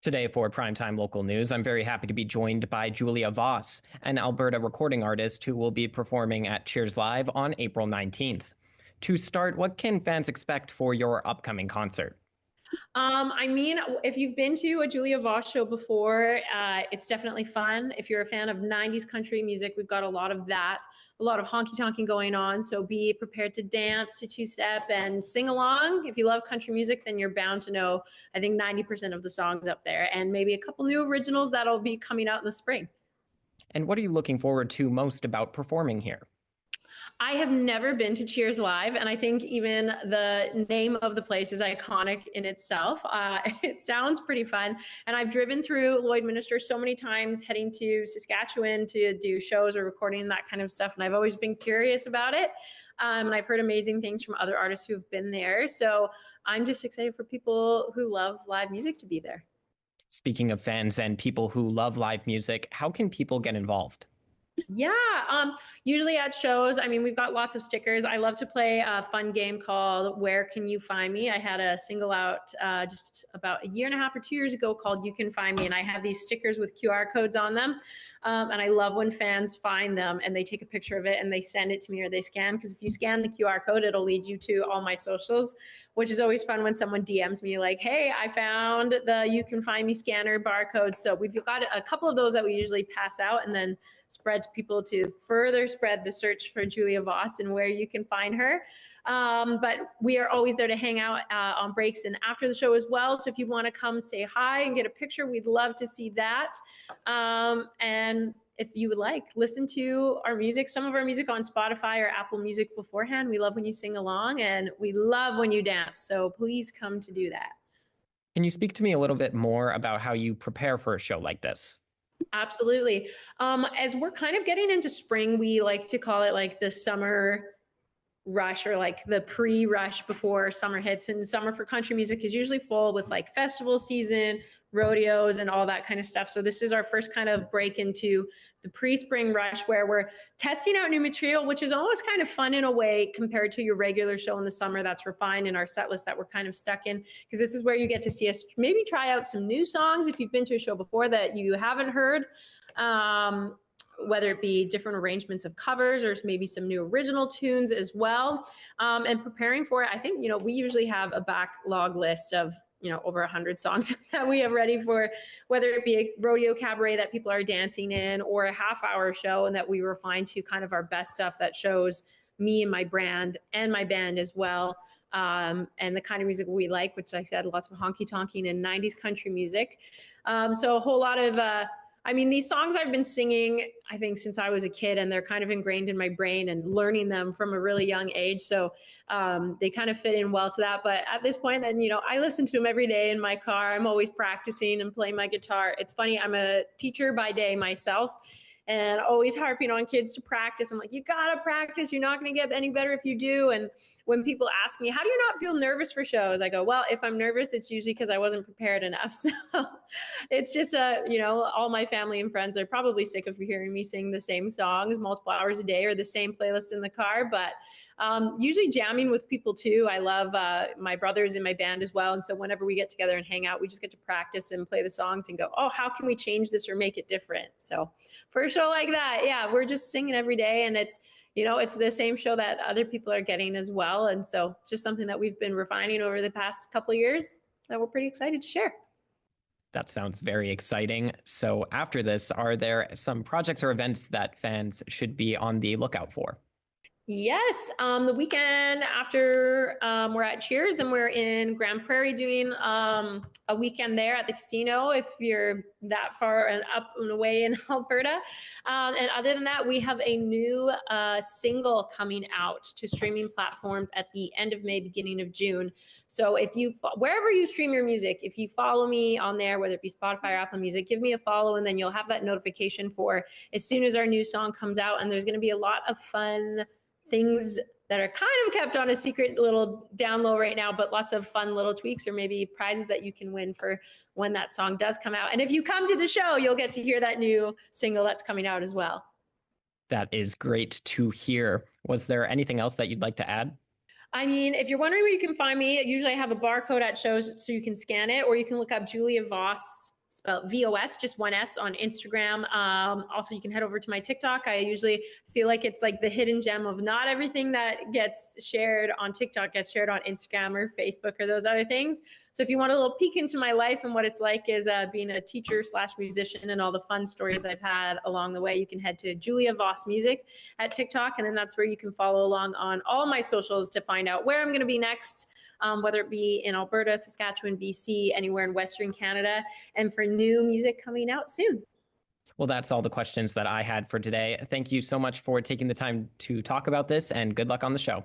Today for Primetime Local News, I'm very happy to be joined by Julia Voss, an Alberta recording artist who will be performing at Cheers Live on April 19th. To start, what can fans expect for your upcoming concert? If you've been to a Julia Voss show before, it's definitely fun. If you're a fan of 90s country music, we've got a lot of that, a lot of honky tonking going on. So be prepared to dance to two step and sing along. If you love country music, then you're bound to know, I think, 90% of the songs up there, and maybe a couple new originals that'll be coming out in the spring. And what are you looking forward to most about performing here? I have never been to Cheers Live, and I think even the name of the place is iconic in itself. It sounds pretty fun, and I've driven through Lloydminster so many times heading to Saskatchewan to do shows or recording that kind of stuff, and I've always been curious about it. And I've heard amazing things from other artists who've been there, so I'm just excited for people who love live music to be there. Speaking of fans and people who love live music, how can people get involved? Yeah, usually at shows, I mean, we've got lots of stickers. I love to play a fun game called Where Can You Find Me? I had a single out just about a year and a half or 2 years ago called You Can Find Me, and I have these stickers with QR codes on them. And I love when fans find them and they take a picture of it and they send it to me or they scan, because if you scan the QR code, it'll lead you to all my socials, which is always fun when someone DMs me like, hey, I found the You Can Find Me scanner barcode. So we've got a couple of those that we usually pass out and then spread to people to further spread the search for Julia Voss and where you can find her. But we are always there to hang out on breaks and after the show as well. So if you want to come say hi and get a picture, we'd love to see that. And if you would like, listen to our music, some of our music on Spotify or Apple Music beforehand. We love when you sing along and we love when you dance. So please come to do that. Can you speak to me a little bit more about how you prepare for a show like this? Absolutely. As we're kind of getting into spring, we like to call it like the summer rush, or like the pre-rush before summer hits. And summer for country music is usually full with like festival season, rodeos, and all that kind of stuff. So this is our first kind of break into the pre-spring rush where we're testing out new material, which is almost kind of fun in a way compared to your regular show in the summer that's refined in our set list that we're kind of stuck in, because this is where you get to see us maybe try out some new songs if you've been to a show before that you haven't heard. Whether it be different arrangements of covers or maybe some new original tunes as well. And preparing for it, I think, we usually have a backlog list of, over 100 songs that we have ready for, whether it be a rodeo cabaret that people are dancing in or a half-hour show, and that we refine to kind of our best stuff that shows me and my brand and my band as well. And the kind of music we like, which I said, lots of honky tonking and 90s country music. So a whole lot of, these songs I've been singing, I think, since I was a kid, and they're kind of ingrained in my brain and learning them from a really young age. So they kind of fit in well to that. But at this point, then, I listen to them every day in my car. I'm always practicing and playing my guitar. It's funny, I'm a teacher by day myself, and always harping on kids to practice. I'm like, you gotta practice. You're not gonna get any better if you do. And when people ask me, how do you not feel nervous for shows? I go, well, if I'm nervous, it's usually because I wasn't prepared enough. So it's just, all my family and friends are probably sick of hearing me sing the same songs multiple hours a day or the same playlist in the car. But usually jamming with people too. I love my brothers in my band as well. And so whenever we get together and hang out, we just get to practice and play the songs and go, oh, how can we change this or make it different? So for a show like that, yeah, we're just singing every day, and it's the same show that other people are getting as well. And so just something that we've been refining over the past couple of years that we're pretty excited to share. That sounds very exciting. So after this, are there some projects or events that fans should be on the lookout for? Yes, the weekend after we're at Cheers, then we're in Grand Prairie doing a weekend there at the casino if you're that far and up and away in Alberta. And other than that, we have a new single coming out to streaming platforms at the end of May, beginning of June. So if you, wherever you stream your music, if you follow me on there, whether it be Spotify or Apple Music, give me a follow, and then you'll have that notification for as soon as our new song comes out. And there's going to be a lot of fun things that are kind of kept on a secret little down low right now, but lots of fun little tweaks or maybe prizes that you can win for when that song does come out. And if you come to the show, you'll get to hear that new single that's coming out as well. That is great to hear. Was there anything else that you'd like to add? If you're wondering where you can find me, usually I have a barcode at shows so you can scan it, or you can look up Julia Voss spelled VOS, just one S on Instagram. Also, you can head over to my TikTok. I usually feel like it's like the hidden gem of not everything that gets shared on TikTok gets shared on Instagram or Facebook or those other things. So if you want a little peek into my life and what it's like as being a teacher slash musician and all the fun stories I've had along the way, you can head to Julia Voss Music at TikTok. And then that's where you can follow along on all my socials to find out where I'm going to be next, whether it be in Alberta, Saskatchewan, BC, anywhere in Western Canada, and for new music coming out soon. Well, that's all the questions that I had for today. Thank you so much for taking the time to talk about this, and good luck on the show.